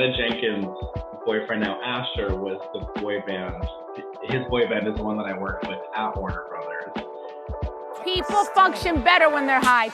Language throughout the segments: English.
Anna Jenkins' boyfriend, now Asher, was the boy band. His boy band is the one that I worked with at Warner Brothers. People function better when they're high.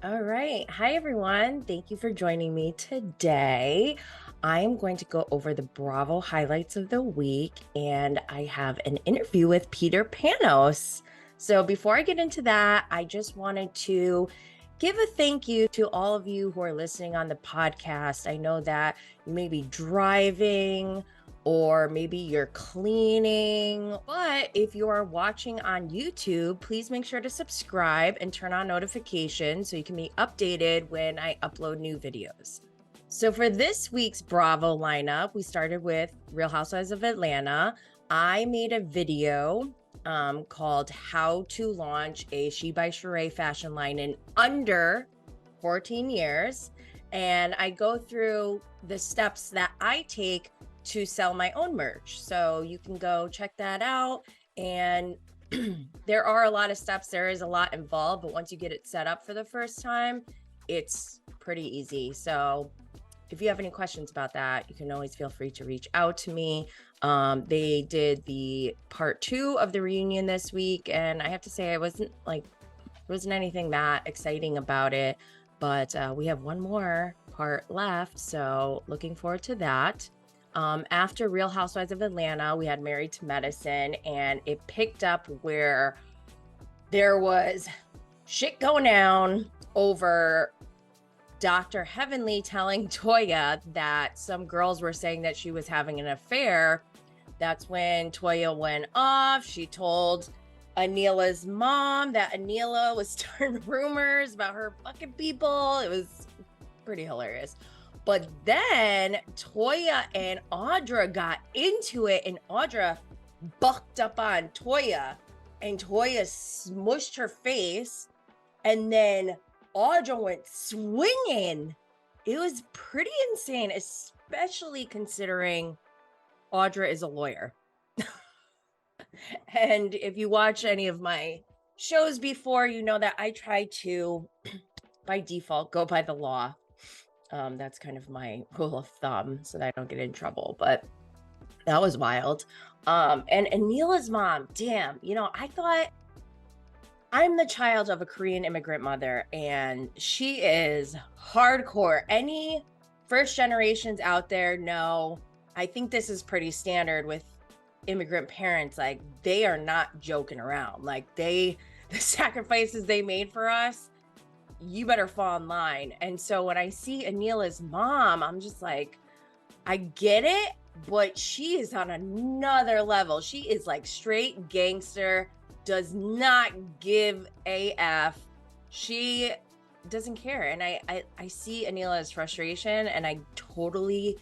All right. Hi, everyone. Thank you for joining me today. I am going to go over the Bravo highlights of the week, and I have an interview with Peter Panos. So before I get into that, I just wanted to give a thank you to all of you who are listening on the podcast. I know that you may be driving or maybe you're cleaning, but if you are watching on YouTube, please make sure to subscribe and turn on notifications so you can be updated when I upload new videos. So for this week's Bravo lineup, we started with Real Housewives of Atlanta. I made a video called How to Launch a She by Sheree fashion line in under 14 years. And I go through the steps that I take to sell my own merch. So you can go check that out. And there are a lot of steps. There is a lot involved, but once you get it set up for the first time, it's pretty easy. So if you have any questions about that, you can always feel free to reach out to me. They did the part 2 of the reunion this week, and I have to say there wasn't anything that exciting about it, but we have one more part left, so looking forward to that. After Real Housewives of Atlanta, we had Married to Medicine, and it picked up where there was shit going down over Dr. Heavenly telling Toya that some girls were saying that she was having an affair. That's when Toya went off. She told Anila's mom that Anila was starting rumors about her fucking people. It was pretty hilarious. But then Toya and Audra got into it, and Audra bucked up on Toya, and Toya smushed her face, and then Audra went swinging. It was pretty insane, especially considering Audra is a lawyer. And if you watch any of my shows before, you know that I try to, by default, go by the law. That's kind of my rule of thumb so that I don't get in trouble. But that was wild. And Anila's mom, damn, I thought I'm the child of a Korean immigrant mother, and she is hardcore. Any first generations out there know, I think this is pretty standard with immigrant parents. Like, they are not joking around. Like, the sacrifices they made for us, you better fall in line. And so when I see Anila's mom, I'm just like, I get it, but she is on another level. She is like straight gangster, does not give AF. She doesn't care. And I see Anila's frustration, and I totally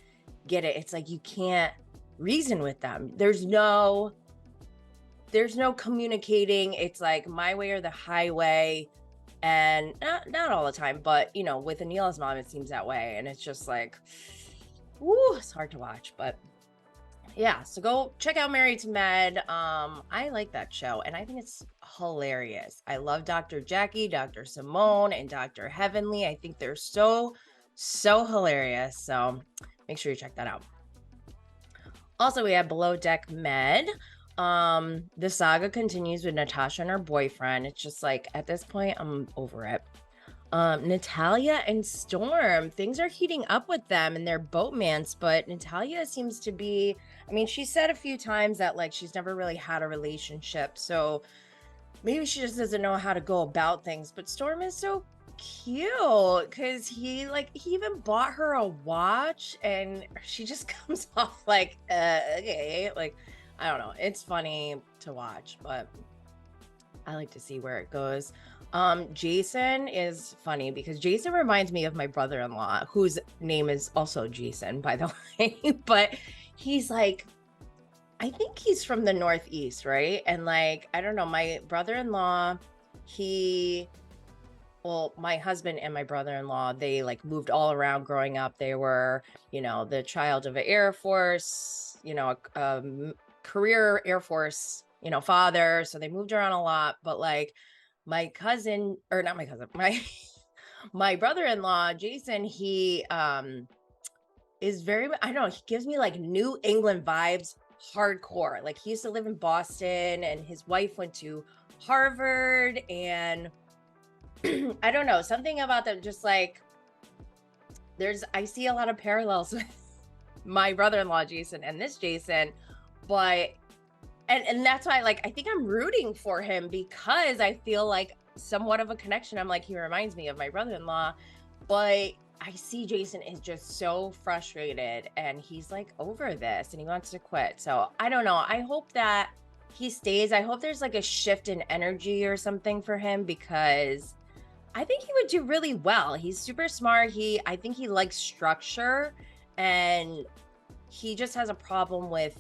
get it. It's like, you can't reason with them. There's no communicating. It's like my way or the highway. And not all the time, but with Anila's mom, it seems that way. And it's just like, woo, it's hard to watch. But yeah, so go check out Married to Med. I like that show, and I think it's hilarious. I love Dr. Jackie, Dr. Simone, and Dr. Heavenly. I think they're so hilarious. So make sure you check that out. Also, we have Below Deck Med. The saga continues with Natasha and her boyfriend. It's just like, at this point, I'm over it. Natalia and Storm, things are heating up with them and their boatmance, but Natalia seems to be, she said a few times that like she's never really had a relationship, so maybe she just doesn't know how to go about things. But Storm is so cute because he even bought her a watch, and she just comes off like okay, like, I don't know. It's funny to watch, but I like to see where it goes. Jason is funny because Jason reminds me of my brother-in-law, whose name is also Jason, by the way. But he's like, I think he's from the Northeast, right? And like, I don't know, my brother-in-law, my husband and my brother-in-law, they like moved all around growing up. They were, the child of an Air Force, career Air Force, father. So they moved around a lot. But like my cousin, or not my cousin, my brother-in-law, Jason, he is very, I don't know, he gives me like New England vibes, hardcore. Like he used to live in Boston and his wife went to Harvard, and I don't know, something about them just like I see a lot of parallels with my brother-in-law Jason and this Jason, but and that's why like I think I'm rooting for him, because I feel like somewhat of a connection. I'm like, he reminds me of my brother-in-law, but I see Jason is just so frustrated and he's like over this and he wants to quit. So I don't know. I hope that he stays. I hope there's like a shift in energy or something for him, because I think he would do really well. He's super smart. I think he likes structure, and he just has a problem with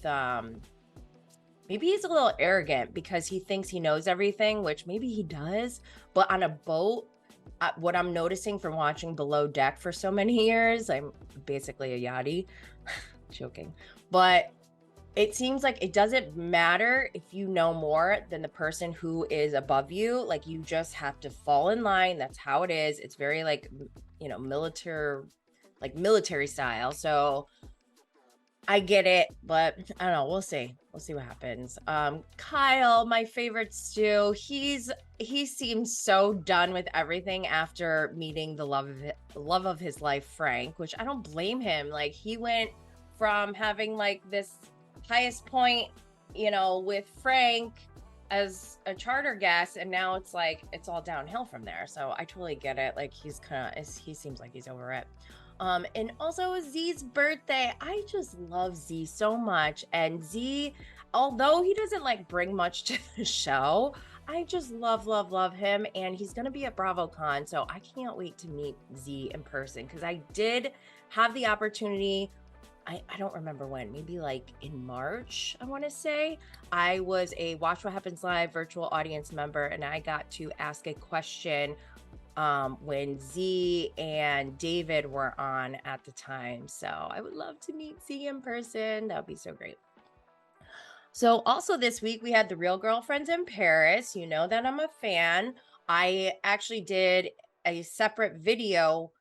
maybe he's a little arrogant because he thinks he knows everything, which maybe he does. But on a boat, what I'm noticing from watching Below Deck for so many years, I'm basically a yachty, joking, but it seems like it doesn't matter if you know more than the person who is above you. Like you just have to fall in line. That's how it is. It's very like, military style. So I get it, but I don't know. We'll see. We'll see what happens. Kyle, my favorite stew. He seems so done with everything after meeting the love of his life, Frank, which I don't blame him. Like he went from having like this highest point, with Frank as a charter guest, and now it's like it's all downhill from there. So I totally get it. Like he seems like he's over it. And also Z's birthday. I just love Z so much. And Z, although he doesn't like bring much to the show, I just love him. And he's going to be at Bravocon. So I can't wait to meet Z in person, because I did have the opportunity. I don't remember when, maybe like in March, I want to say. I was a Watch What Happens Live virtual audience member, and I got to ask a question when Z and David were on at the time. So I would love to meet Z in person. That would be so great. So also this week we had the Real Girlfriends in Paris. You know that I'm a fan. I actually did a separate video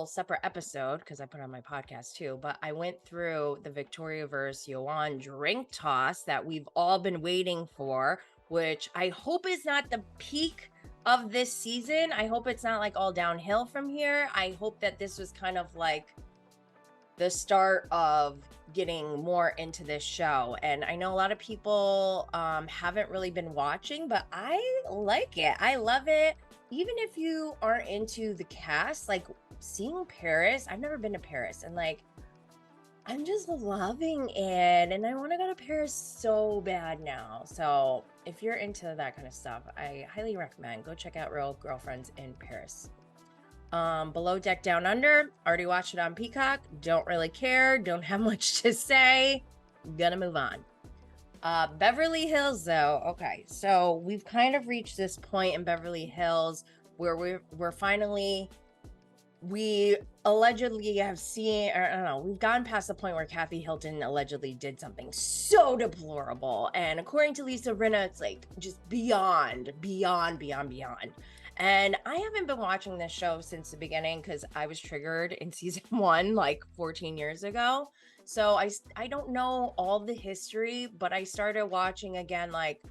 separate episode, because I put on my podcast too, but I went through the Victoria versus Yohan drink toss that we've all been waiting for, which I hope is not the peak of this season. I hope it's not like all downhill from here. I hope that this was kind of like the start of getting more into this show. And I know a lot of people haven't really been watching, but I like it. I love it. Even if you aren't into the cast, like seeing Paris, I've never been to Paris, and like I'm just loving it, and I want to go to Paris so bad now. So if you're into that kind of stuff, I highly recommend go check out Real Girlfriends in Paris. Below Deck Down Under, already watched it on Peacock. Don't really care, don't have much to say. Gonna move on. Beverly Hills though, okay, so we've kind of reached this point in Beverly Hills where we're finally, we allegedly have seen, or I don't know, we've gone past the point where Kathy Hilton allegedly did something so deplorable, and according to Lisa Rinna, it's like just beyond. And I haven't been watching this show since the beginning because I was triggered in season 1 like 14 years ago. So I don't know all the history, but I started watching again, like,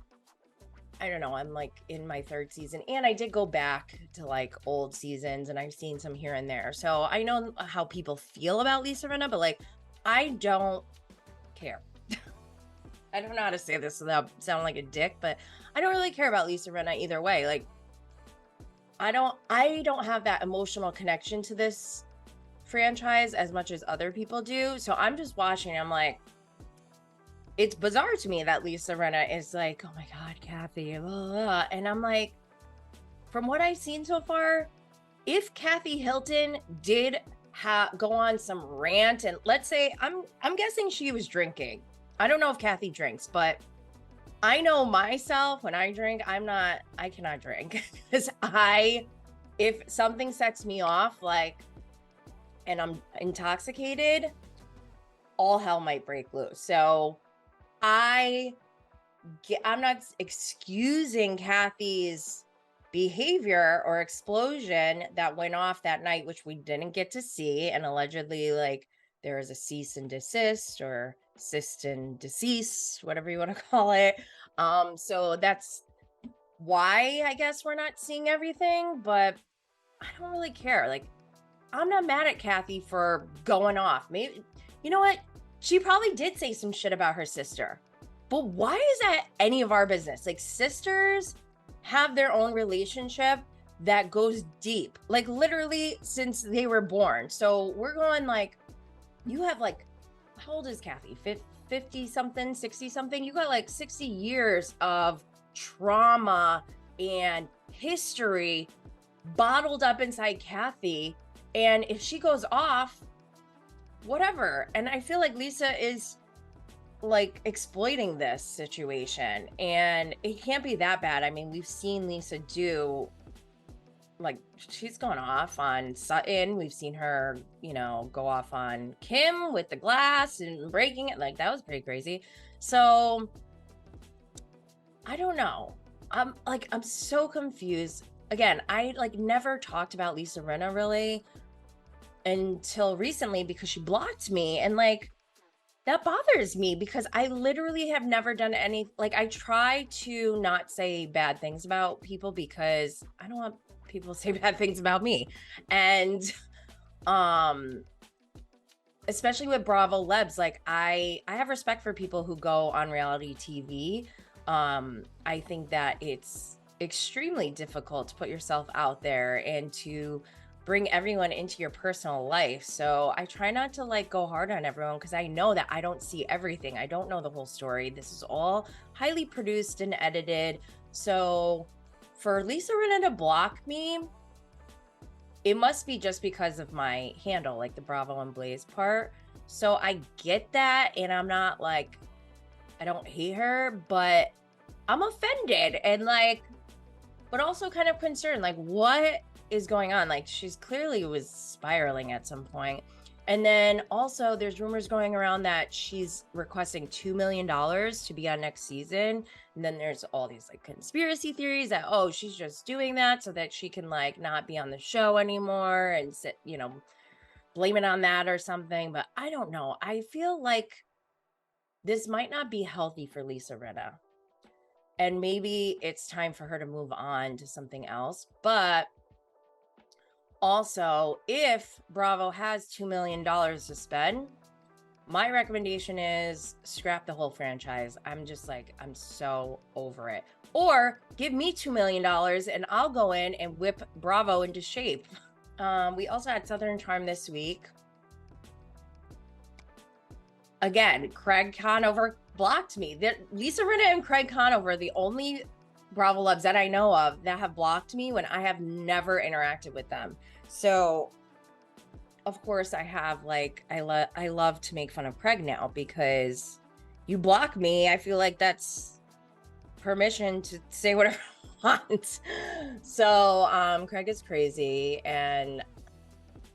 I don't know, I'm like in my 3rd season, and I did go back to like old seasons and I've seen some here and there. So I know how people feel about Lisa Rinna, but like, I don't care. I don't know how to say this without sounding like a dick, but I don't really care about Lisa Rinna either way. Like, I don't have that emotional connection to this franchise as much as other people do. So I'm just watching. I'm like, it's bizarre to me that Lisa Rinna is like, oh my God, Kathy, blah, blah, blah. And I'm like, from what I've seen so far, if Kathy Hilton did go on some rant, and let's say, I'm guessing she was drinking. I don't know if Kathy drinks, but I know myself, when I drink, I cannot drink because if something sets me off, like, and I'm intoxicated, all hell might break loose. So I'm not excusing Kathy's behavior or explosion that went off that night, which we didn't get to see. And allegedly, like, there is a cease and desist or assist and deceased, whatever you want to call it. So that's why I guess we're not seeing everything, but I don't really care. Like, I'm not mad at Kathy for going off. Maybe, you know what? She probably did say some shit about her sister. But why is that any of our business? Like, sisters have their own relationship that goes deep, like literally since they were born. So we're going like, you have like, how old is Kathy? 50 something, 60 something? You got like 60 years of trauma and history bottled up inside Kathy. And if she goes off, whatever. And I feel like Lisa is like exploiting this situation, and it can't be that bad. I mean, we've seen Lisa do, like, she's gone off on Sutton. We've seen her, you know, go off on Kim with the glass and breaking it. Like, that was pretty crazy. So I don't know. I'm so confused. Again, I like never talked about Lisa Rinna really until recently because she blocked me, and like, that bothers me because I literally have never done any, like, I try to not say bad things about people because I don't want people to say bad things about me. And especially with Bravo Lebs, like I have respect for people who go on reality TV. I think that it's extremely difficult to put yourself out there and to bring everyone into your personal life. So I try not to like go hard on everyone because I know that I don't see everything. I don't know the whole story. This is all highly produced and edited. So for Lisa Rinna to block me, it must be just because of my handle, like the Bravo and Blaze part. So I get that, and I'm not like, I don't hate her, but I'm offended and like, but also kind of concerned, like what is going on? Like, she's clearly was spiraling at some point. And then also there's rumors going around that she's requesting $2 million to be on next season. And then there's all these like conspiracy theories that, oh, she's just doing that so that she can like not be on the show anymore and sit, you know, blame it on that or something. But I don't know. I feel like this might not be healthy for Lisa Rinna. And maybe it's time for her to move on to something else. But also, if Bravo has $2 million to spend, my recommendation is scrap the whole franchise. I'm just like, I'm so over it. Or give me $2 million and I'll go in and whip Bravo into shape. We also had Southern Charm this week. Again, Craig Conover blocked me. Lisa Rinna and Craig Conover are the only Bravo Loves that I know of that have blocked me when I have never interacted with them. So, of course, I have like, I love to make fun of Craig now because you block me. I feel like that's permission to say whatever I want. So, Craig is crazy, and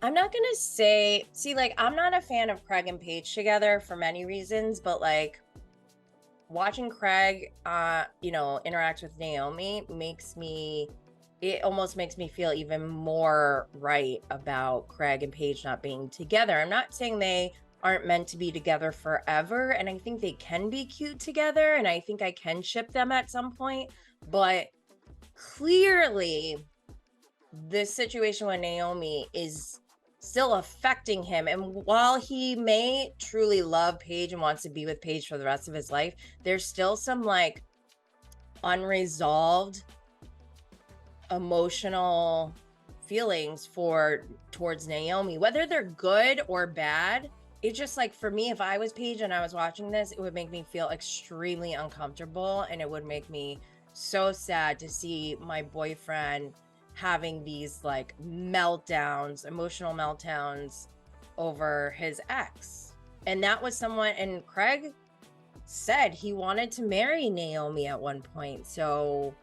I'm not gonna say, see, like, I'm not a fan of Craig and Paige together for many reasons, but like watching Craig, you know, interact with Naomi it almost makes me feel even more right about Craig and Paige not being together. I'm not saying they aren't meant to be together forever, and I think they can be cute together, and I think I can ship them at some point, but clearly this situation with Naomi is still affecting him. And while he may truly love Paige and wants to be with Paige for the rest of his life, there's still some like unresolved emotional feelings towards Naomi, whether they're good or bad. It's just like, for me, if I was Paige and I was watching this, it would make me feel extremely uncomfortable, and it would make me so sad to see my boyfriend having these like meltdowns, emotional meltdowns over his ex. And that was someone, and Craig said he wanted to marry Naomi at one point. So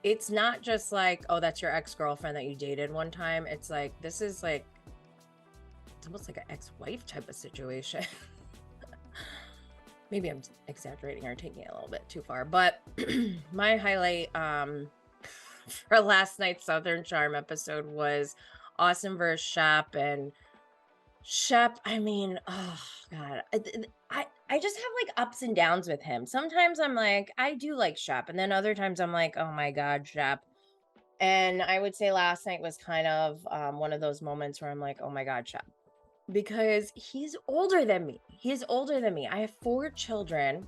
it's not just like, oh, that's your ex-girlfriend that you dated one time. It's like, this is like, it's almost like an ex-wife type of situation. maybe I'm exaggerating or taking it a little bit too far, but my highlight for last night's Southern Charm episode was Austin versus Shep. And Shep, I mean, oh God, I just have like ups and downs with him. Sometimes I'm like, I do like Shep, and then other times I'm like, oh my God, Shep. And I would say last night was kind of one of those moments where I'm like, oh my God, Shep, because he's older than me. He's older than me. I have 4 children.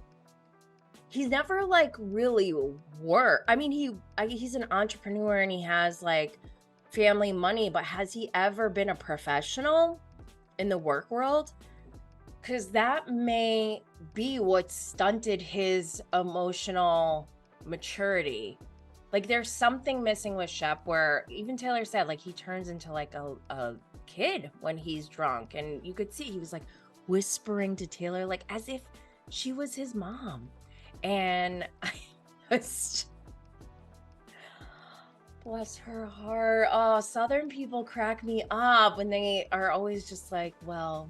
He's never like really worked. I mean, he's an entrepreneur and he has like family money, but has he ever been a professional in the work world? Because that may be what stunted his emotional maturity. Like there's something missing with Shep where even Taylor said like he turns into like a kid when he's drunk, and you could see he was like whispering to Taylor like as if she was his mom. And I was, bless her heart. Oh, Southern people crack me up when they are always just like, well,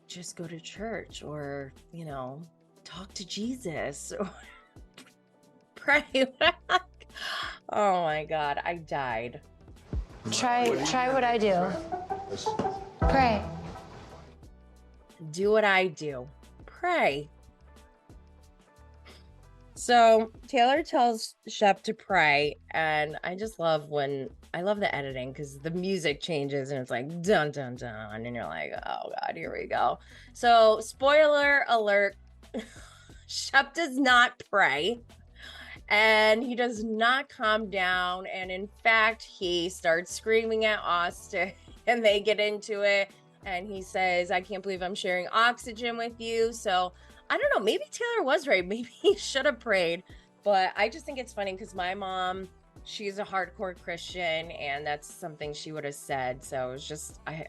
just go to church, or, you know, talk to Jesus, or pray. Oh my God, I died. Try what I do. Pray. Do what I do. Pray. So Taylor tells Shep to pray, and I just love I love the editing because the music changes and it's like dun dun dun, and you're like, oh God, here we go. So spoiler alert, Shep does not pray, and he does not calm down, and in fact he starts screaming at Austin, and they get into it, and he says, I can't believe I'm sharing oxygen with you. So I don't know, maybe Taylor was right. Maybe he should have prayed. But I just think it's funny because my mom, she's a hardcore Christian, and that's something she would have said. So it was just, I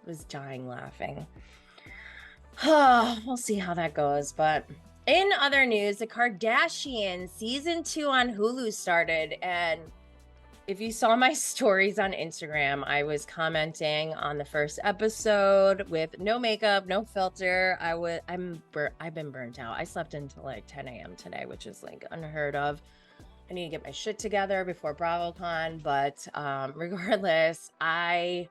was dying laughing. We'll see how that goes. But in other news, the Kardashians season 2 on Hulu started. And if you saw my stories on Instagram, I was commenting on the first episode with no makeup, no filter. I've been burnt out. I slept until like 10 a.m. today, which is like unheard of. I need to get my shit together before Bravocon. But regardless, I'm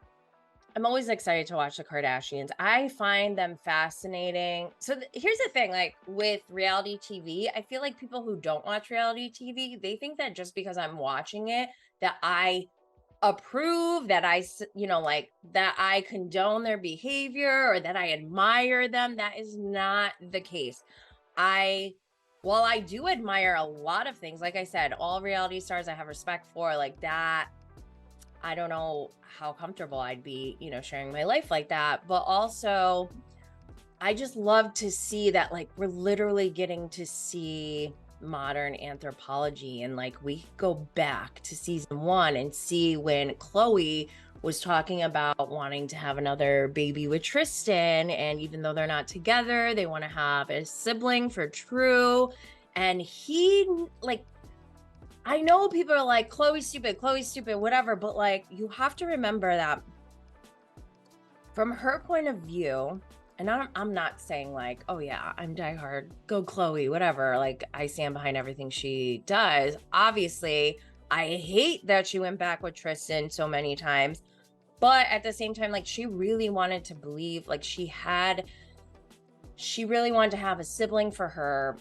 always excited to watch the Kardashians. I find them fascinating. So here's the thing, like with reality TV, I feel like people who don't watch reality TV, they think that just because I'm watching it, that I approve, that I, you know, like that I condone their behavior or that I admire them. That is not the case. While I do admire a lot of things, like I said, all reality stars I have respect for, like that, I don't know how comfortable I'd be, you know, sharing my life like that. But also, I just love to see that, like, we're literally getting to see modern anthropology. And like, we go back to season 1 and see when Khloe was talking about wanting to have another baby with Tristan. And even though they're not together, they want to have a sibling for True. And he, like, I know people are like, Khloe's stupid, whatever, but like, you have to remember that from her point of view, and I'm not saying like, oh yeah, I'm diehard, go Khloe, whatever. Like, I stand behind everything she does. Obviously, I hate that she went back with Tristan so many times, but at the same time, like, she really wanted to believe, like, she really wanted to have a sibling for her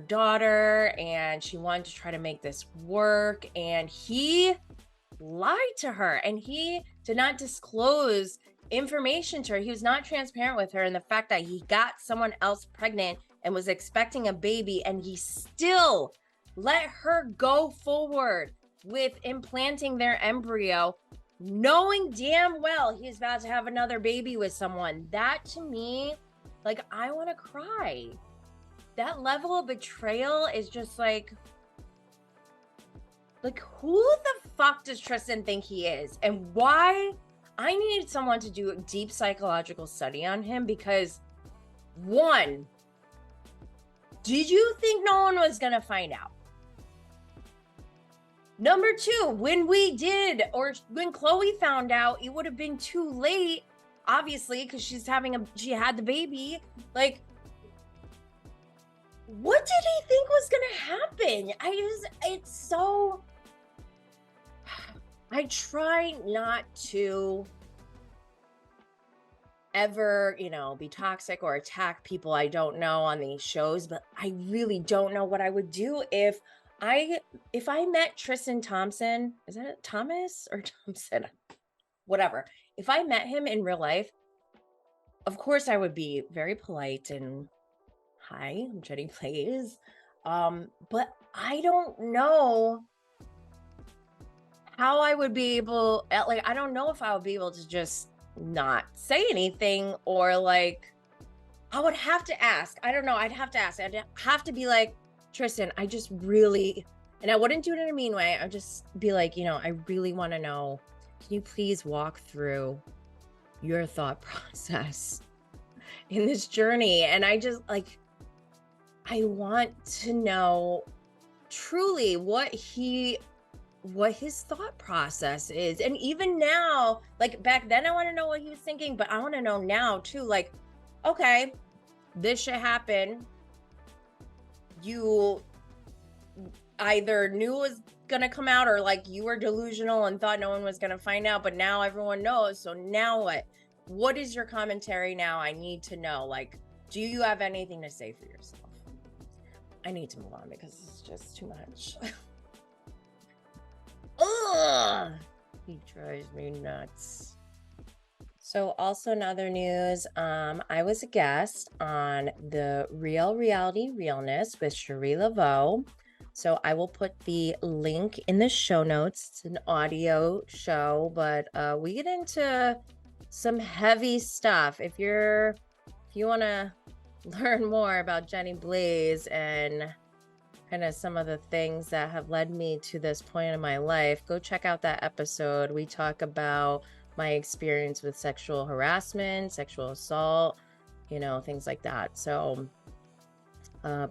daughter, and she wanted to try to make this work, and he lied to her, and he did not disclose information to her. He was not transparent with her, and the fact that he got someone else pregnant and was expecting a baby, and he still let her go forward with implanting their embryo, knowing damn well he's about to have another baby with someone. That to me, like, I want to cry. That level of betrayal is just like who the fuck does Tristan think he is? And why? I needed someone to do a deep psychological study on him, because 1, did you think no one was going to find out? Number 2, when we did, or when Khloe found out, it would have been too late, obviously, because she had the baby. Like, what did he think was gonna happen? I try not to ever, be toxic or attack people I don't know on these shows, but I really don't know what I would do if I met Tristan Thompson. Is that Thomas or Thompson? Whatever. If I met him in real life, of course I would be very polite and hi, I'm Jenny Plays. But I don't know how I would be able, I don't know if I would be able to just not say anything, or I would have to ask. I don't know. I'd have to ask. I'd have to be like, Tristan, I just really, and I wouldn't do it in a mean way. I'd just be like, I really want to know, can you please walk through your thought process in this journey? And I just I want to know truly what his thought process is. And even now, back then I want to know what he was thinking, but I want to know now too, okay, this should happen. You either knew it was gonna come out, or you were delusional and thought no one was gonna find out, but now everyone knows. So now what is your commentary now? I need to know, do you have anything to say for yourself? I need to move on because it's just too much. Ugh, he drives me nuts. So also in other news, I was a guest on the Real Reality Realness with Cherie Laveau. So I will put the link in the show notes. It's an audio show, but we get into some heavy stuff. If you want to learn more about Jenny Blaze and kind of some of the things that have led me to this point in my life, go check out that episode. We talk about my experience with sexual harassment, sexual assault, things like that. So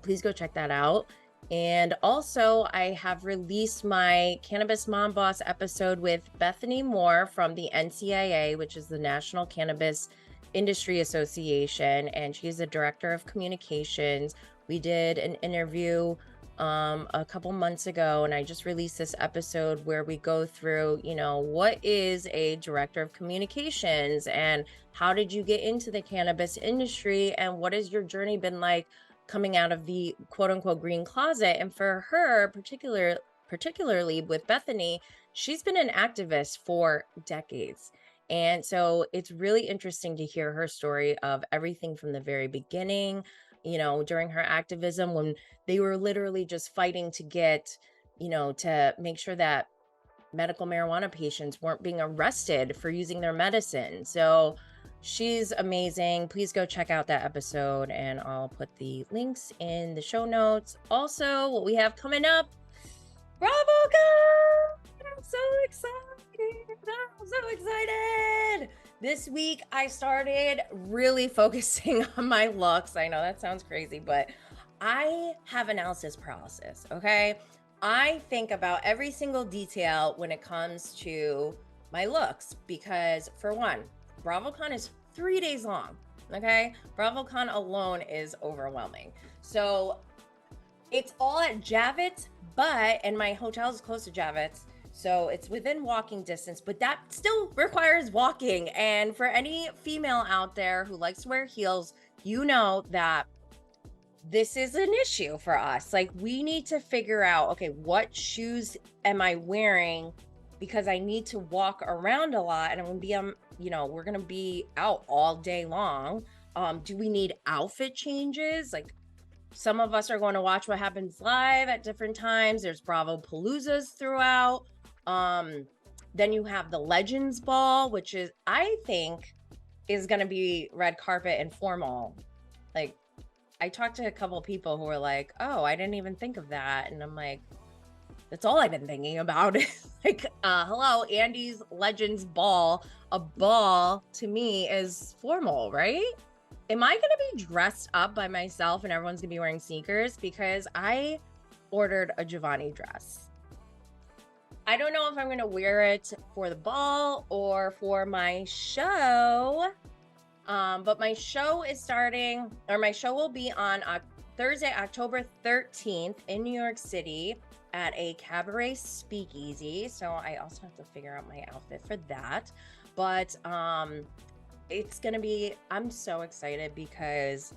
please go check that out. And also, I have released my Cannabis Mom Boss episode with Bethany Moore from the NCIA, which is the National Cannabis Industry Association, and she's the director of communications. We did an interview a couple months ago, and I just released this episode where we go through, what is a director of communications and how did you get into the cannabis industry, and what has your journey been like coming out of the quote unquote green closet. And for her, particularly with Bethany, she's been an activist for decades. And so it's really interesting to hear her story of everything from the very beginning, during her activism, when they were literally just fighting to get, to make sure that medical marijuana patients weren't being arrested for using their medicine. So she's amazing. Please go check out that episode, and I'll put the links in the show notes. Also, what we have coming up, Bravocon! I'm so excited. This week, I started really focusing on my looks. I know that sounds crazy, but I have analysis paralysis, okay? I think about every single detail when it comes to my looks because, for one, Bravocon is 3 days long, okay? Bravocon alone is overwhelming. So it's all at Javits, and my hotel is close to Javits, so it's within walking distance, but that still requires walking. And for any female out there who likes to wear heels, that this is an issue for us. We need to figure out, okay, what shoes am I wearing? Because I need to walk around a lot, and I'm going to be we're going to be out all day long. Do we need outfit changes? Some of us are going to watch What Happens Live at different times. There's Bravo Paloozas throughout. Then you have the Legends Ball, which is, I think, is going to be red carpet and formal. I talked to a couple of people who were like, oh, I didn't even think of that. And I'm like, that's all I've been thinking about. Hello, Andy's Legends Ball. A ball to me is formal, right? Am I going to be dressed up by myself and everyone's going to be wearing sneakers? Because I ordered a Giovanni dress. I don't know if I'm going to wear it for the ball or for my show. But my show is starting, or my show will be on Thursday, October 13th in New York City at a cabaret speakeasy. So I also have to figure out my outfit for that. But it's going to be, I'm so excited because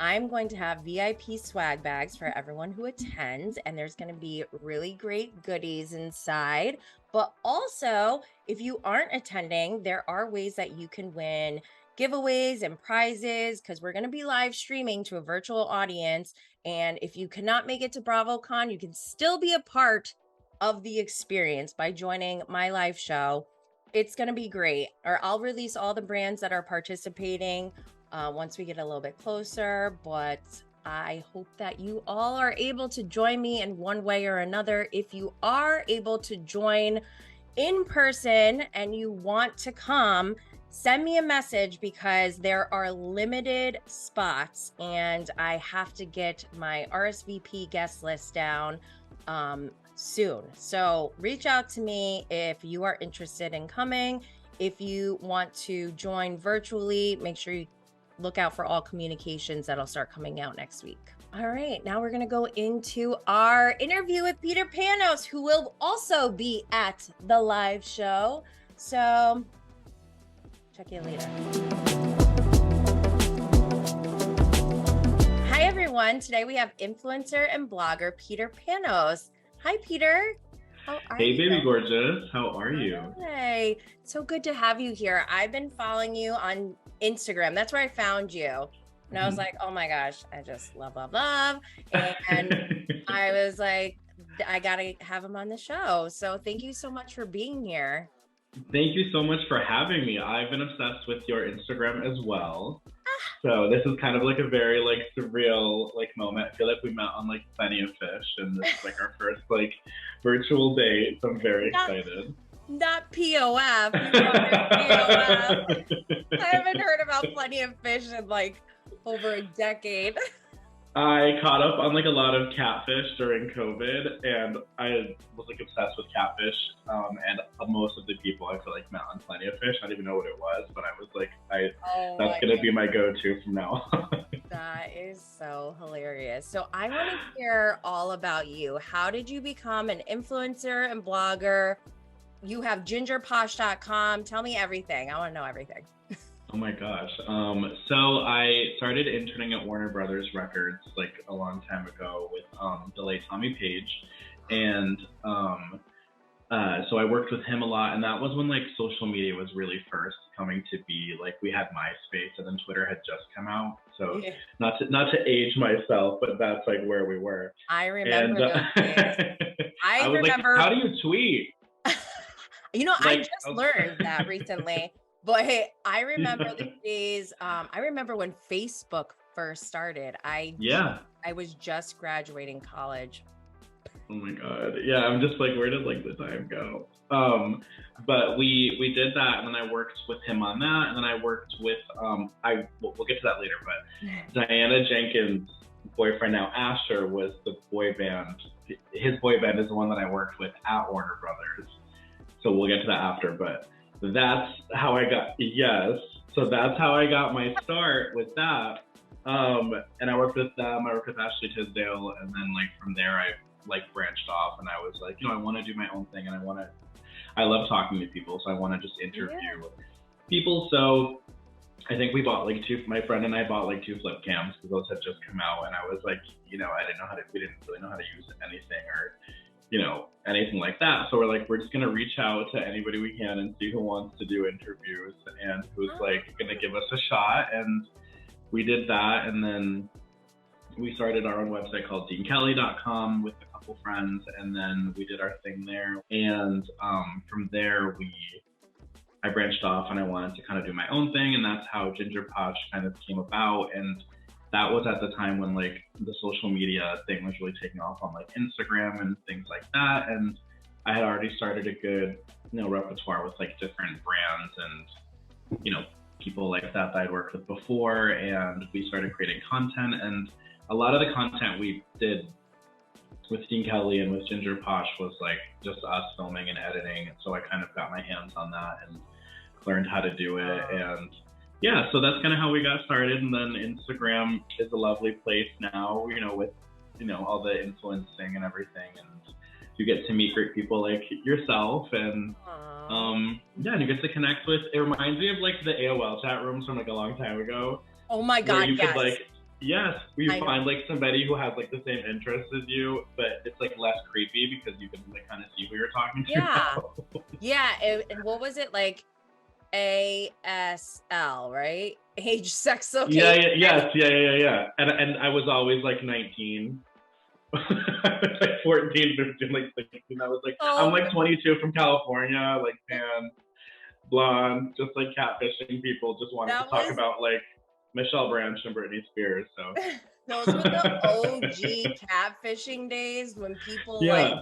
I'm going to have VIP swag bags for everyone who attends, and there's going to be really great goodies inside. But also, if you aren't attending, there are ways that you can win giveaways and prizes because we're going to be live streaming to a virtual audience. And if you cannot make it to Bravocon, you can still be a part of the experience by joining my live show. It's going to be great. Or I'll release all the brands that are participating once we get a little bit closer, but I hope that you all are able to join me in one way or another. If you are able to join in person and you want to come, send me a message because there are limited spots and I have to get my RSVP guest list down soon. So reach out to me if you are interested in coming. If you want to join virtually, make sure you look out for all communications that'll start coming out next week. All right, now we're going to go into our interview with Peter Panos, who will also be at the live show. So check you later. Hi, everyone. Today we have influencer and blogger Peter Panos. Hi, Peter. How are you? Hey, baby gorgeous. How are you? Hey, so good to have you here. I've been following you on Instagram. That's where I found you. And I was like, oh my gosh, I just love. And I was like, I got to have him on the show. So thank you so much for being here. Thank you so much for having me. I've been obsessed with your Instagram as well. So this is kind of like a very like surreal like moment. I feel like we met on like Plenty of Fish and this is like our first like virtual date. So I'm very excited. Not POF. POF. I haven't heard about Plenty of Fish in like over a decade. I caught up on like a lot of catfish during COVID and I was like obsessed with catfish and most of the people I feel like met on Plenty of Fish. I don't even know what it was, but I was like, that's going to be my go-to from now on. That is so hilarious. So I want to hear all about you. How did you become an influencer and blogger? You have Gingerposh.com. Tell me everything. I want to know everything. Oh my gosh. So I started interning at Warner Brothers Records like a long time ago with the late Tommy Page. And so I worked with him a lot. And that was when like social media was really first coming to be. Like we had MySpace and then Twitter had just come out. So yeah. not to age myself, but that's like where we were. I remember those days. I remember. Like, how do you tweet? You know, like, I just learned that recently. But hey, I remember the days. I remember when Facebook first started. I was just graduating college. Oh my god! Yeah, I'm just like, where did like the time go? But we did that, and then I worked with him on that, and then I worked with we'll get to that later. But Diana Jenkins' boyfriend now Asher was the boy band. His boy band is the one that I worked with at Warner Brothers. So we'll get to that after, but. That's how I got, so that's how I got my start with that. And I worked with them, I worked with Ashley Tisdale, and then like from there I like branched off and I was like, I want to do my own thing and I love talking to people, so I want to just interview people. So I think we bought like my friend and I bought like 2 flip cams because those had just come out and I was like, we didn't really know how to use anything or anything like that. So we're just going to reach out to anybody we can and see who wants to do interviews and who's like going to give us a shot. And we did that. And then we started our own website called deankelly.com with a couple friends. And then we did our thing there. And from there, I branched off and I wanted to kind of do my own thing. And that's how Gingerposh kind of came about. And that was at the time when like the social media thing was really taking off on like Instagram and things like that. And I had already started a good, repertoire with like different brands and, people like that I'd worked with before. And we started creating content, and a lot of the content we did with Dean Kelly and with Gingerposh was like just us filming and editing. And so I kind of got my hands on that and learned how to do it. And yeah, so that's kind of how we got started. And then Instagram is a lovely place now, you know, with, you know, all the influencing and everything. And you get to meet great people like yourself. And yeah, and you get to connect with, it reminds me of like the AOL chat rooms from like a long time ago. Oh my God, where you yes. could like, yes, where you find like somebody who has like the same interests as you, but it's like less creepy because you can like kind of see who you're talking to. Yeah. Yeah. And what was it like? ASL, right? Age, sex, location. Yeah. And I was always like 19, like 14, 15, like 16. I was like, I'm like 22 from California, like tan, blonde, just like catfishing people, just wanting to talk about like Michelle Branch and Britney Spears. So those were the OG catfishing days when people like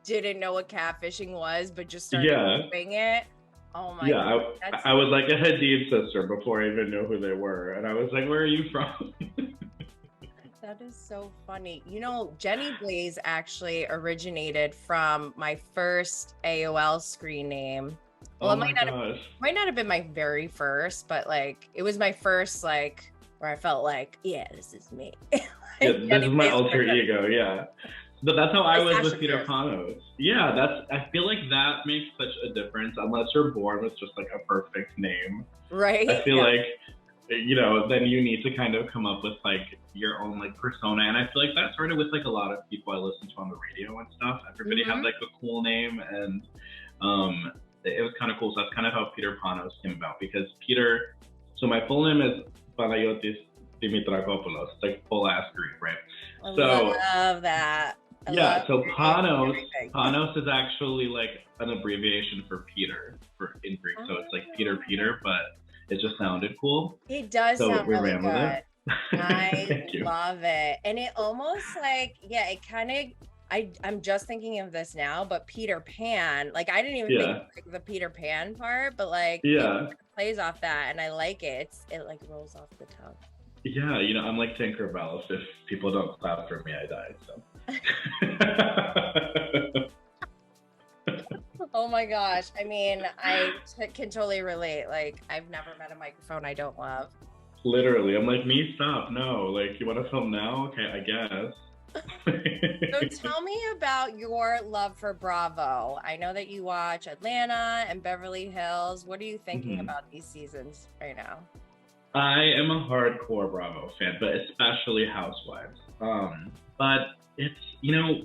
didn't know what catfishing was, but just started doing it. Oh my God. I was like a Hadid sister before I even knew who they were. And I was like, where are you from? That is so funny. You know, Jenny Blaze actually originated from my first AOL screen name. Well, it might not have been my very first, but like it was my first, like where I felt like, yeah, this is me. This is my alter ego, yeah. But that's how I was with Peter Panos. Yeah, I feel like that makes such a difference unless you're born with just like a perfect name. Right. I feel like, you know, then you need to kind of come up with like your own like persona. And I feel like that started with like a lot of people I listen to on the radio and stuff. Everybody had like a cool name, and it was kind of cool. So that's kind of how Peter Panos came about, because Peter, so my full name is Panayotis Dimitrakopoulos. It's like full ass Greek, right? I love that. So Panos is actually like an abbreviation for Peter in Greek. So it's like Peter, but it just sounded cool. It does sound really good. With it. I love it. And it almost like, it kind of, I'm just thinking of this now, but Peter Pan, like I didn't even think of like the Peter Pan part, but like it plays off that, and I like it. It like rolls off the tongue. Yeah, you know, I'm like Tinkerbell. If people don't clap for me, I die. So. Oh my gosh. I mean, I can totally relate. Like, I've never met a microphone I don't love. Literally. I'm like, me, stop. No. Like, you want to film now? Okay, I guess. So tell me about your love for Bravo. I know that you watch Atlanta and Beverly Hills. What are you thinking about these seasons right now? I am a hardcore Bravo fan, but especially Housewives. But it's, you know,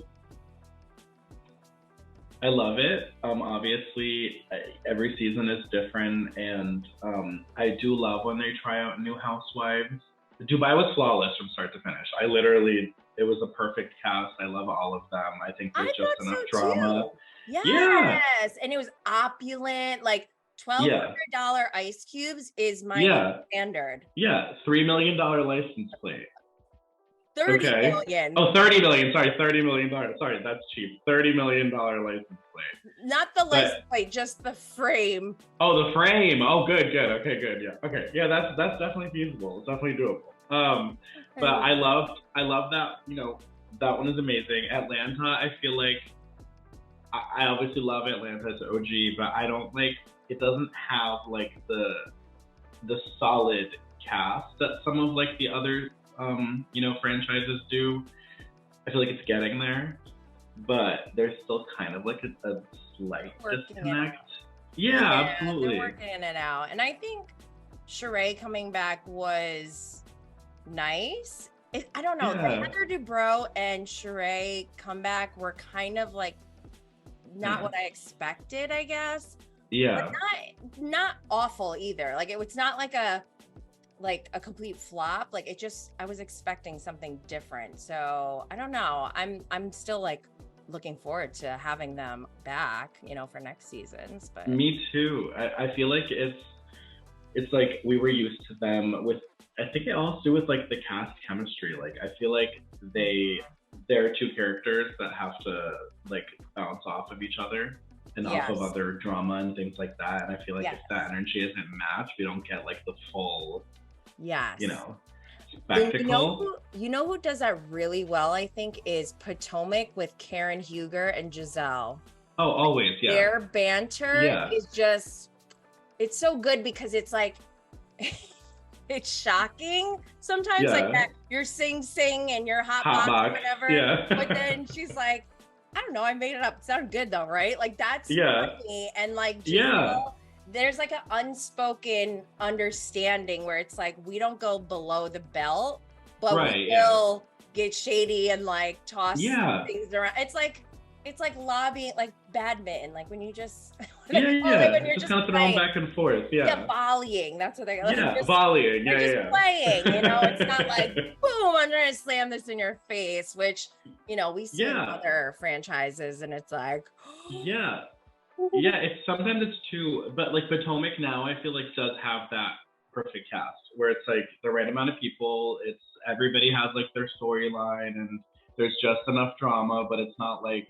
I love it. Obviously, every season is different, and I do love when they try out new Housewives. Dubai was flawless from start to finish. It was a perfect cast. I love all of them. I think there's just enough drama. Yes. Yeah. And it was opulent, like $1,200 ice cubes is my standard. Yeah, $3 million license plate. 30 million. Oh, 30 million. Sorry, $30 million. Sorry, that's cheap. $30 million license plate. Not the license plate, just the frame. Oh, the frame. Oh, good. Okay, good. Yeah. Okay. Yeah, that's definitely feasible. It's definitely doable. But I love that, you know, that one is amazing. Atlanta, I feel like I obviously love Atlanta. It's OG, but I don't like, it doesn't have like the solid cast that some of like the other you know, franchises do. I feel like it's getting there, but there's still kind of like a slight disconnect. Yeah, absolutely. They're working it out. And I think Sheree coming back was nice. I don't know. The Heather Dubrow and Sheree comeback were kind of like not what I expected, I guess. Yeah. But not awful either. Like it's not like a complete flop. Like it just, I was expecting something different. So I don't know. I'm still like looking forward to having them back, you know, for next seasons. But me too. I feel like it's like we were used to them with, I think it all has to do with like the cast chemistry. Like I feel like they're two characters that have to like bounce off of each other and off of other drama and things like that. And I feel like if that energy isn't matched, we don't get like the full, you know, spectacle. You know who does that really well, I think, is Potomac with Karen Huger and Giselle. Oh, always, yeah. Their banter is just, it's so good because it's like, it's shocking sometimes, like that you're sing and you're hot box or whatever. Yeah. But then she's like, I don't know, I made it up. It sounded good though, right? Like that's funny. And like Giselle, there's like an unspoken understanding where it's like we don't go below the belt, but we will get shady and like toss things around. It's like lobbying, like badminton, like when you just when you're just kind of throwing back and forth. Volleying. That's what they're like. Volleying. Just playing. You know, it's not like boom, I'm gonna slam this in your face, which you know we see in other franchises, and it's like it's sometimes it's too, but like Potomac now I feel like does have that perfect cast where it's like the right amount of people. It's everybody has like their storyline and there's just enough drama, but it's not like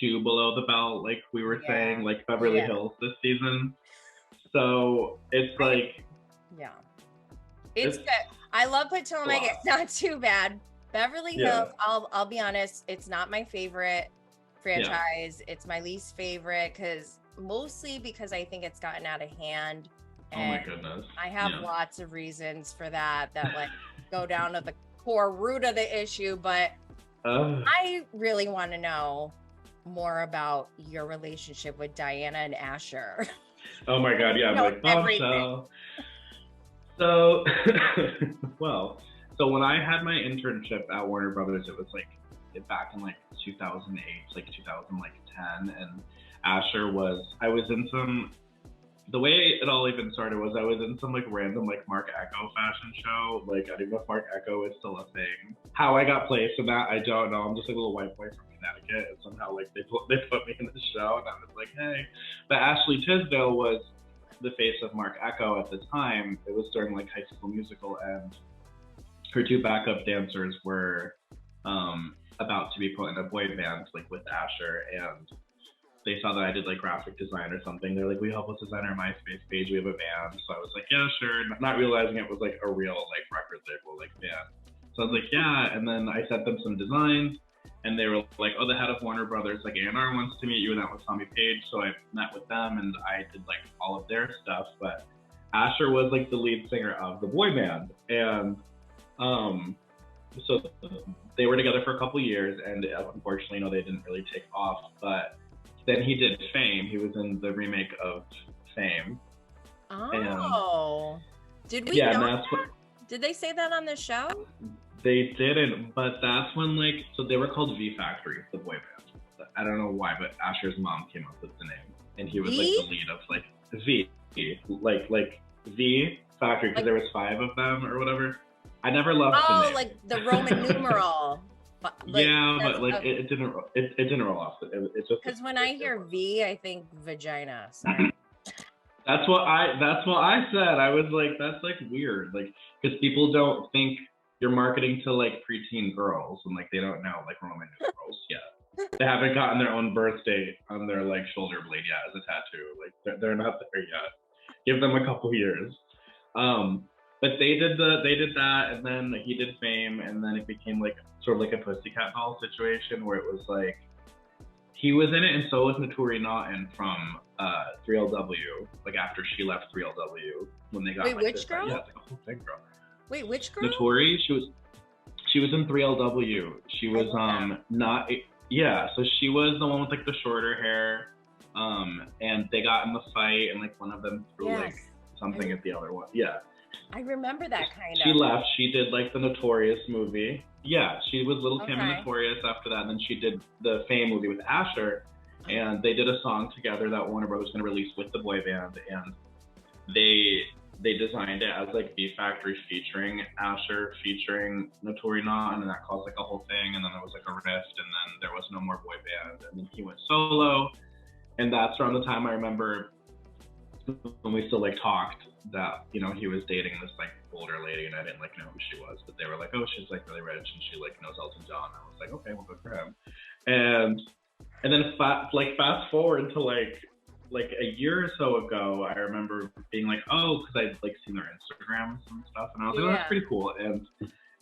too below the belt, like we were saying, like Beverly Hills this season. So it's like, it's good. I love Potomac. It's not too bad. Beverly Hills, I'll be honest, it's not my favorite franchise. It's my least favorite mostly because I think it's gotten out of hand. And oh my goodness. I have lots of reasons for that like go down to the core root of the issue, but I really want to know more about your relationship with Diana and Asher. Oh my God, yeah, like bombshell. So, so when I had my internship at Warner Brothers, it was like back in like 2008, like 2010, and Asher I was in the way it all even started was I was in some like random like Marc Ecko fashion show. Like I don't know if Marc Ecko is still a thing. How I got placed in that, I don't know. I'm just like a little white boy from Connecticut, and somehow like they put me in the show, and I was like, hey. But Ashley Tisdale was the face of Marc Ecko at the time. It was during like High School Musical, and her two backup dancers were about to be put in a boy band like with Asher, and they saw that I did like graphic design or something. They're like, we help us design our MySpace page. We have a band. So I was like, yeah, sure. Not realizing it was like a real like record label like band. So I was like, yeah. And then I sent them some designs, and they were like, oh, the head of Warner Brothers, like A&R wants to meet you, and that was Tommy Page. So I met with them, and I did like all of their stuff. But Asher was like the lead singer of the boy band, and so they were together for a couple years, and unfortunately, they didn't really take off. But then he did Fame. He was in the remake of Fame. Oh. Did we know that? Did they say that on the show? They didn't, but that's when so they were called V Factory, the boy band. I don't know why, but Asher's mom came up with the name. And he was like the lead of like V. Like V Factory, because there was 5 of them or whatever. I never loved the name. Oh, like the Roman numeral. But it didn't roll off. It's just because when I hear V, I think vagina. Sorry. That's what I said. I was like, that's like weird, like because people don't think you're marketing to like preteen girls, and like they don't know like Roman numerals yet. They haven't gotten their own birth date on their like shoulder blade yet as a tattoo. Like they're not there yet. Give them a couple years. But they did that, and then he did Fame, and then it became like sort of like a Pussycat Doll situation where it was like he was in it, and so was Naturi Naughton from 3LW. Like after she left 3LW, when they got wait, which girl? Yeah, it's like a whole thing, girl. Wait, which girl? Naturi. She was in 3LW. She was so she was the one with like the shorter hair, and they got in the fight, and like one of them threw like something at the other one. Yeah. I remember that kind of. She left. She did like the Notorious movie. Yeah, she was Little Kim in Notorious after that, and then she did the Fame movie with Asher, and they did a song together that Warner Bros. Was going to release with the boy band, and they designed it as like V Factory featuring Asher, featuring Naturi Naughton, and that caused like a whole thing, and then there was like a rift, and then there was no more boy band, and then he went solo, and that's around the time I remember when we still like talked that he was dating this like older lady, and I didn't like know who she was, but they were like, oh, she's like really rich and she like knows Elton John. I was like, okay, well, good for him. And then fast forward to like a year or so ago, I remember being like, oh, because I'd like seen their Instagrams and stuff, and I was like, oh, that's pretty cool. And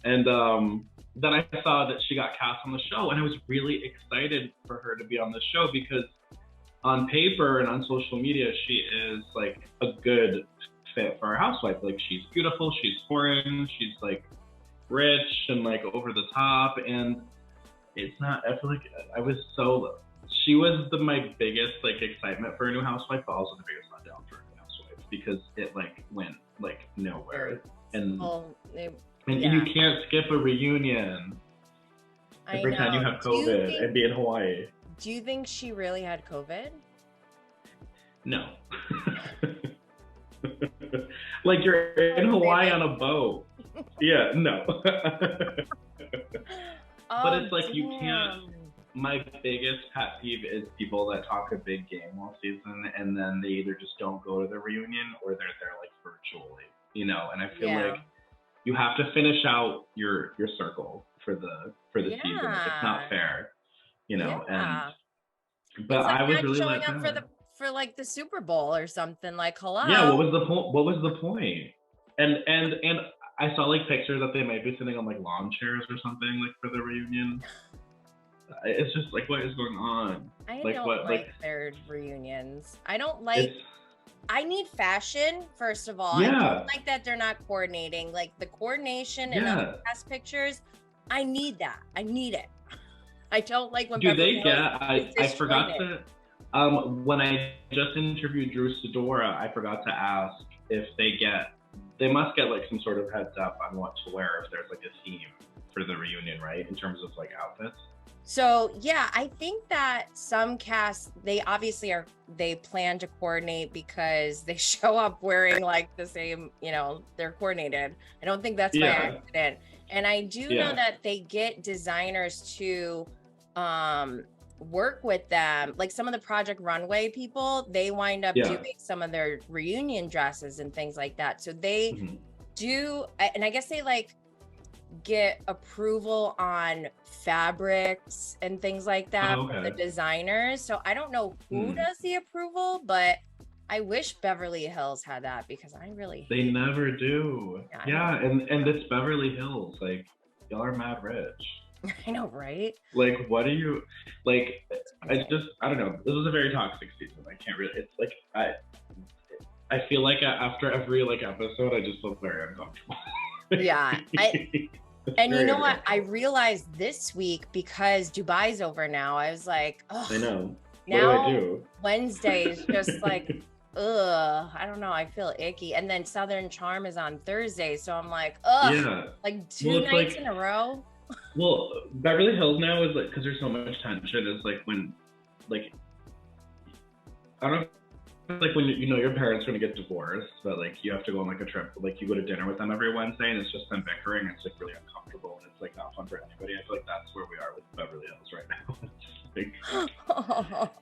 then I saw that she got cast on the show, and I was really excited for her to be on the show because on paper and on social media, she is like a good fit for a housewife. Like, she's beautiful, she's foreign, she's like rich and like over the top, and it's not. I feel like she was my biggest like excitement for a new housewife, but also the biggest letdown for a new housewife because it like went like nowhere, and you can't skip a reunion and pretend you have COVID and be in Hawaii. Do you think she really had COVID? No. Like, you're in Hawaii on a boat. Yeah, no. But it's like, you can't. My biggest pet peeve is people that talk a big game all season and then they either just don't go to the reunion or they're there like virtually, you know. And I feel like you have to finish out your circle for the season. It's not fair, you know. But I was really showing up for like the Super Bowl or something. Like, hello. Yeah, what was the point? And I saw like pictures that they might be sitting on like lawn chairs or something like for the reunion. It's just like, what is going on? I don't like their reunions. I don't like. I need fashion, first of all. Yeah. I don't like that they're not coordinating. Like the coordination and the past pictures. I need that. I need it. I don't like when. Do they get? I forgot to. When I just interviewed Drew Sidora, I forgot to ask if they must get like some sort of heads up on what to wear if there's like a theme for the reunion, right? In terms of like outfits. So yeah, I think that some casts, they obviously they plan to coordinate because they show up wearing like the same, you know, they're coordinated. I don't think that's by accident. And I do know that they get designers to work with them. Like some of the Project Runway people, they wind up doing some of their reunion dresses and things like that. So they do, and I guess they like get approval on fabrics and things like that from the designers. So I don't know who does the approval, but I wish Beverly Hills had that because I really They never do. And it's Beverly Hills. Like, y'all are mad rich. I know, right? Like, what are you like? I don't know. This was a very toxic season. I can't really. It's like I feel like after every like episode, I just feel very uncomfortable. Yeah. And you know what? I realized this week because Dubai's over now. I was like, oh, I know. Now what do I do? Wednesday is just like, ugh. I don't know. I feel icky. And then Southern Charm is on Thursday, so I'm like, ugh. Yeah. Like two nights in a row. Well, Beverly Hills now is like, because there's so much tension. Is like when, like, I don't know. Like when you know your parents are gonna get divorced, but like you have to go on like a trip, like you go to dinner with them every Wednesday, and it's just them bickering. It's like really uncomfortable, and it's like not fun for anybody. I feel like that's where we are with Beverly Hills right now. It's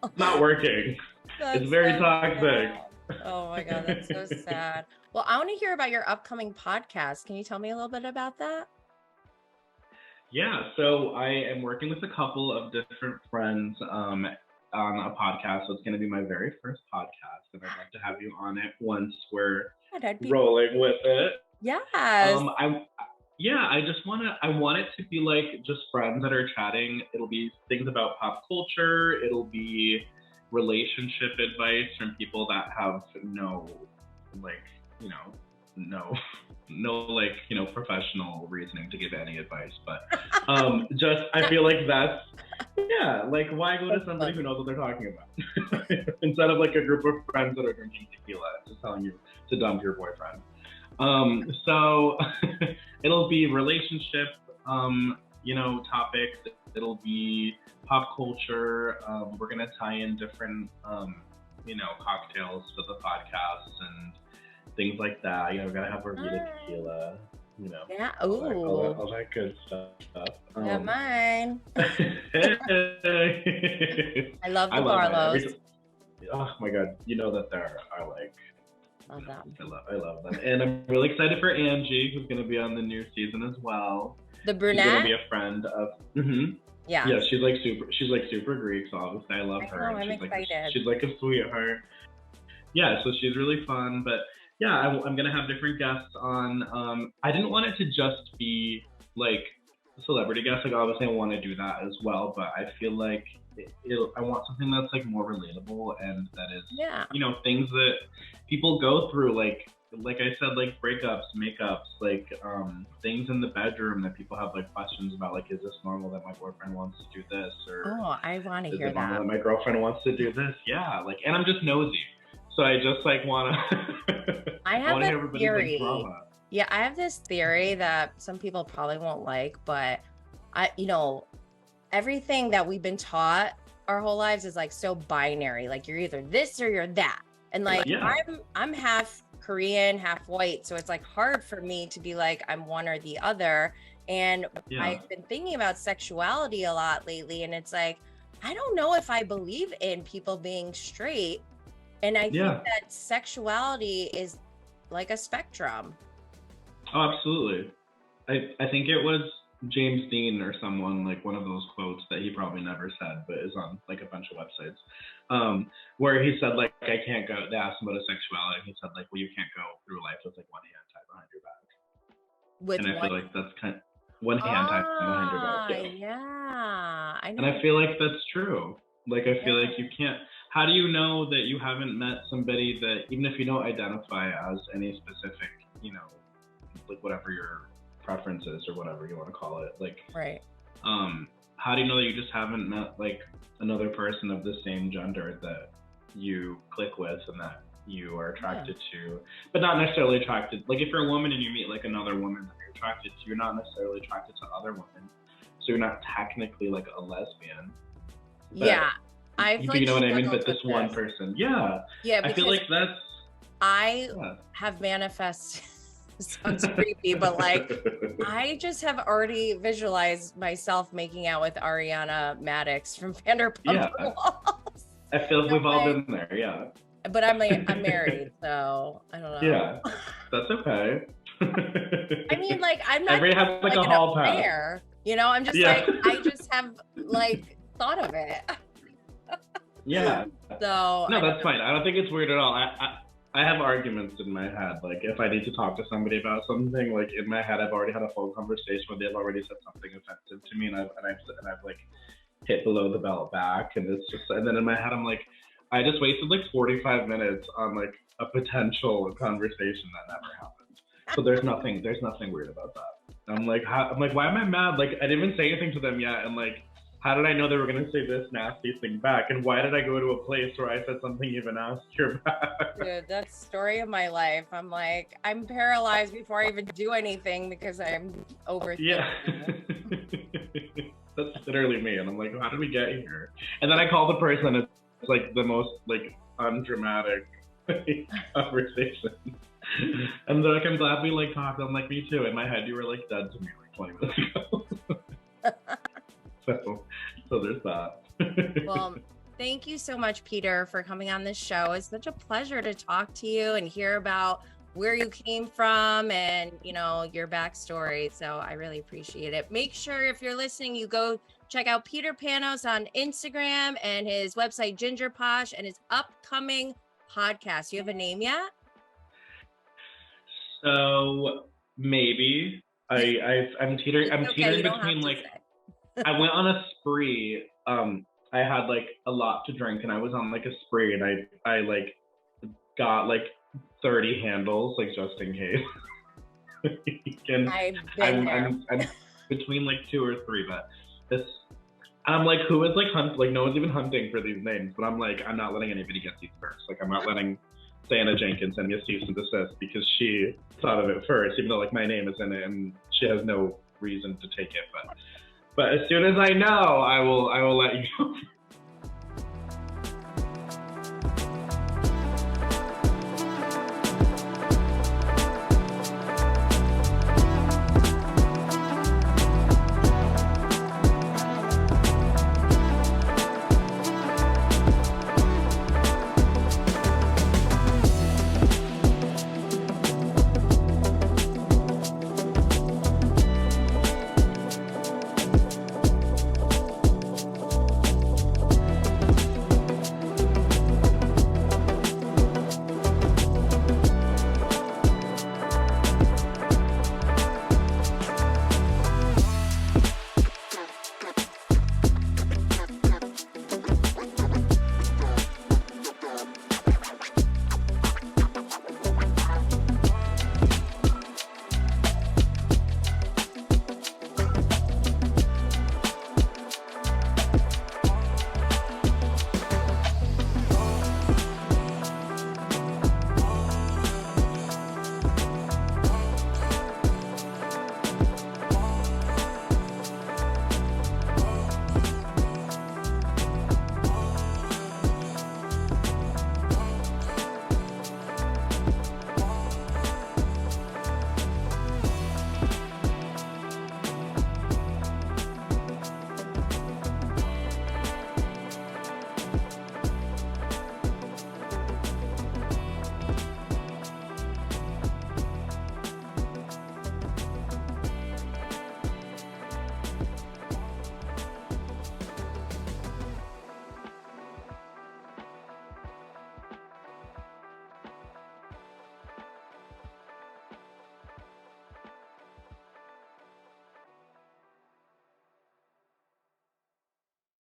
like not working. It's very toxic. Sad. Oh my god, that's so sad. Well, I want to hear about your upcoming podcast. Can you tell me a little bit about that? Yeah, so I am working with a couple of different friends on a podcast. So it's going to be my very first podcast, and I'd like to have you on it once we're rolling with it. Yes. I want it to be like just friends that are chatting. It'll be things about pop culture. It'll be relationship advice from people that have no professional reasoning to give any advice, but I feel like that's like why go to somebody who knows what they're talking about instead of like a group of friends that are drinking tequila and just telling you to dump your boyfriend. So it'll be relationship topics. It'll be pop culture. We're gonna tie in different cocktails to the podcast and things like that. We gotta have Bermuda tequila, Yeah. All that good stuff. Yeah, mine. I love the Barlows. Oh my god, you know that I like. Love them. I love them, and I'm really excited for Angie, who's gonna be on the new season as well. The brunette. She's gonna be a friend of. Yeah. Yeah, she's like super Greek, so obviously I love her. I'm excited. She's like a sweetheart. Yeah, so she's really fun, but. Yeah, I'm going to have different guests on. I didn't want it to just be like celebrity guests. Like obviously I want to do that as well, but I feel like I want something that's like more relatable and that is, things that people go through. Like like I said, like breakups, makeups, like things in the bedroom that people have like questions about, like, is this normal that my boyfriend wants to do this, or Oh, I want to hear is it normal that. that my girlfriend wants to do this? Yeah, like, and I'm just nosy, so I just like wanna. I have hear a everybody's theory. like drama. Yeah, I have this theory that some people probably won't like, but everything that we've been taught our whole lives is like so binary. Like you're either this or you're that. And like Yeah. I'm half Korean, half white, so it's like hard for me to be like I'm one or the other. And Yeah. I've been thinking about sexuality a lot lately, and it's like I don't know if I believe in people being straight. And I think that sexuality is like a spectrum. Oh, absolutely. I think it was James Dean or someone, like one of those quotes that he probably never said, but is on like a bunch of websites, where he said like, I can't go, they asked him about his sexuality, and he said like, well, you can't go through life with like one hand tied behind your back. And I feel like that's kind of one hand tied behind your back. Yeah. I know. And I feel like that's true. Like, I feel like you can't, how do you know that you haven't met somebody that, even if you don't identify as any specific, like whatever your preferences or whatever you want to call it, like, right. How do you know that you just haven't met like another person of the same gender that you click with and that you are attracted to, but not necessarily attracted, like if you're a woman and you meet like another woman that you're attracted to, you're not necessarily attracted to other women, so you're not technically like a lesbian. Yeah, you know what I mean, but this one person, yeah, I feel like that's, I have manifested. Sounds creepy, but like I just have already visualized myself making out with Ariana Madix from Vanderpump Rules. I feel like we've all been there, yeah. But I'm married, so I don't know. Yeah, that's okay. I mean, like I'm not everybody has like a hall pass. I'm just like I just have like thought of it. Yeah. So no, that's fine. I don't think it's weird at all. I have arguments in my head. Like if I need to talk to somebody about something, like in my head, I've already had a full conversation where they've already said something offensive to me, and I've like hit below the belt back, and it's just, and then in my head, I'm like, I just wasted like 45 minutes on like a potential conversation that never happened. So there's nothing weird about that. I'm like, why am I mad? Like I didn't even say anything to them yet, and like, how did I know they were going to say this nasty thing back? And why did I go to a place where I said something even nastier back? Dude, that's the story of my life. I'm like, I'm paralyzed before I even do anything because I'm overthinking. Yeah. That's literally me. And I'm like, how did we get here? And then I call the person. It's like the most like undramatic conversation. And they're like, I'm glad we like talked. I'm like, me too. In my head, you were like dead to me like 20 minutes ago. So there's that. Well, thank you so much, Peter, for coming on this show. It's such a pleasure to talk to you and hear about where you came from and, your backstory. So I really appreciate it. Make sure if you're listening, you go check out Peter Panos on Instagram and his website, Gingerposh, and his upcoming podcast. You have a name yet? So maybe I'm teetering between like, I went on a spree. I had like a lot to drink, and I was on like a spree, and I like got like 30 handles, like just in case. And I'm between like 2 or 3, but I'm like, who is like like no one's even hunting for these names, but I'm like, I'm not letting anybody get these first. Like I'm not letting Diana Jenkins send me a cease and desist because she thought of it first, even though like my name is in it and she has no reason to take it, but as soon as I know, I will let you know.